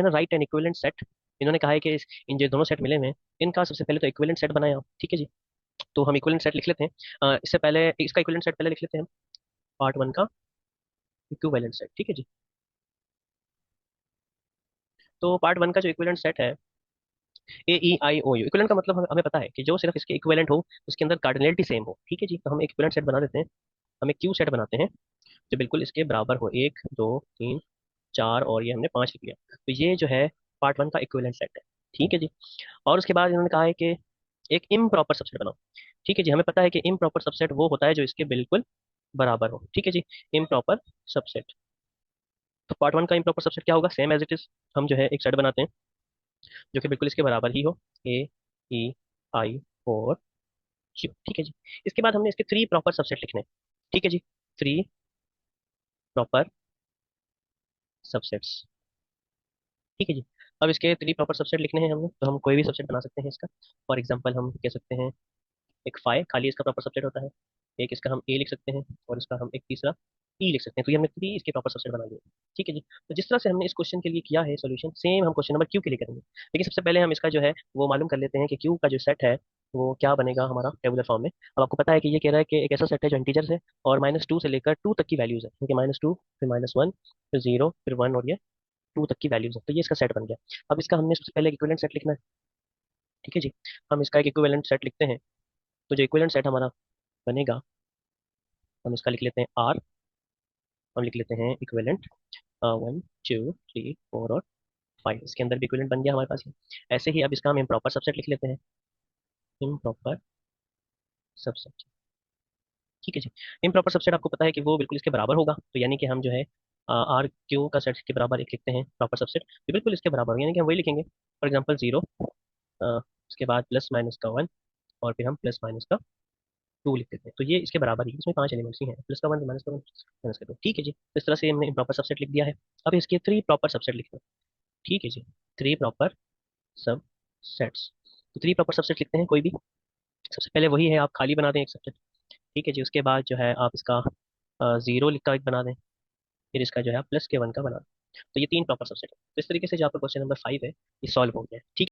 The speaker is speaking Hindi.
है ना, राइट एंड इक्विवेलेंट सेट। इन्होंने कहा है कि इन जो दोनों सेट मिले हुए हैं, इनका सबसे पहले तो इक्विवेलेंट सेट बनाया आप, ठीक है जी। तो हम इक्विवेलेंट सेट लिख लेते हैं। इससे पहले इसका इक्विवेलेंट सेट पहले लिख लेते हैं हम, पार्ट वन का इक्विवेलेंट सेट, ठीक है जी। तो पार्ट वन का जो इक्विवेलेंट सेट है, AEIOU, इक्विवेलेंट का मतलब हमें पता है कि जो सिर्फ इसके इक्विवेलेंट हो, उसके अंदर कार्डिनलिटी सेम हो, ठीक है जी। तो हम एक इक्विवेलेंट सेट बना देते हैं। हम एक क्यू सेट बनाते हैं जो बिल्कुल इसके बराबर हो, एक दो तीन चार, और ये हमने पांच लिख लिया। तो ये जो है पार्ट वन का इक्विवेलेंट सेट है, ठीक है जी। और उसके बाद इन्होंने कहा है कि एक इम्प्रॉपर सबसेट बनाओ, ठीक है जी। हमें पता है कि इम्प्रॉपर सबसेट वो होता है जो इसके बिल्कुल बराबर हो, ठीक है जी। Improper subset. तो पार्ट वन का इम्प्रॉपर सबसेट क्या होगा, सेम एज इट इज। हम जो है एक सेट बनाते हैं जो कि बिल्कुल इसके बराबर ही हो, AEI और Q, ठीक है जी। इसके बाद हमने इसके थ्री प्रॉपर सबसेट लिखने हैं, ठीक है जी। थ्री प्रॉपर सबसेट्स, ठीक है जी। अब इसके थ्री प्रॉपर सबसेट लिखने हैं हमें, तो हम कोई भी सबसेट बना सकते हैं इसका। फॉर एग्जांपल हम कह सकते हैं एक फाइव खाली इसका प्रॉपर सबसेट होता है, एक इसका हम ए लिख सकते हैं, और इसका हम एक तीसरा ई लिख सकते हैं। तो ये हमने थ्री इसके प्रॉपर सबसेट बना लिए, ठीक है जी। तो जिस तरह से हमने इस क्वेश्चन के लिए किया है सोल्यूशन, सेम हम क्वेश्चन नंबर क्यू के लिए करेंगे। लेकिन सबसे पहले हम इसका जो है वो मालूम कर लेते हैं कि क्यू का जो सेट है वो क्या बनेगा हमारा टेबुलर फॉर्म में। अब आपको पता है कि ये कह रहा है कि एक ऐसा सेट है जो इंटीजर्स है और -2 से लेकर 2 तक की वैल्यूज है, ठीक है। -2, फिर -1, फिर 0, फिर 1, और ये 2 तक की वैल्यूज है। तो ये इसका सेट बन गया। अब इसका हमने सबसे पहले इक्विवेलेंट सेट लिखना है, ठीक है जी। हम इसका एक इक्विवेलेंट सेट लिखते हैं। तो जो इक्विवेलेंट सेट हमारा बनेगा, हम इसका लिख लेते हैं आर। हम लिख लेते हैं इक्विवेलेंट 1 2 3 4 और 5। इसके अंदर भी इक्विवेलेंट बन गया हमारे पास ये। ऐसे ही अब इसका हम इम्प्रॉपर सबसेट लिख लेते हैं, इम्प्रॉपर सबसेट, ठीक है जी। इम्प्रॉपर सबसेट आपको पता है कि वो बिल्कुल इसके बराबर होगा, तो यानी कि हम जो है आर क्यू का सेट के बराबर एक लिखते हैं प्रॉपर सबसेट जो बिल्कुल इसके बराबर हो, यानी कि हम वही लिखेंगे। फॉर एग्जाम्पल 0, उसके बाद प्लस माइनस का 1, और फिर हम प्लस माइनस का 2 लिख देते हैं। तो ये इसके बराबर ही, इसमें पांच एलिमेंट्स ही हैं, प्लस का 1, माइनस का 1, माइनस का 2, ठीक है जी। तो इस तरह से हमने इम्प्रॉपर सबसेट लिख दिया है। अब इसके थ्री प्रॉपर सबसेट लिखते हैं, ठीक है जी। थ्री प्रॉपर सब सेट्स। तो थ्री प्रॉपर सबसेट लिखते हैं कोई भी। सबसे पहले वही है, आप खाली बना दें एक सबसेट, ठीक है जी। उसके बाद जो है आप इसका जीरो लिख का एक बना दें, फिर इसका जो है प्लस के 1 का बना दें। तो ये तीन प्रॉपर सबसेट है। तो इस तरीके से जो आपका क्वेश्चन नंबर 5 है, ये सॉल्व हो गया है, ठीक है।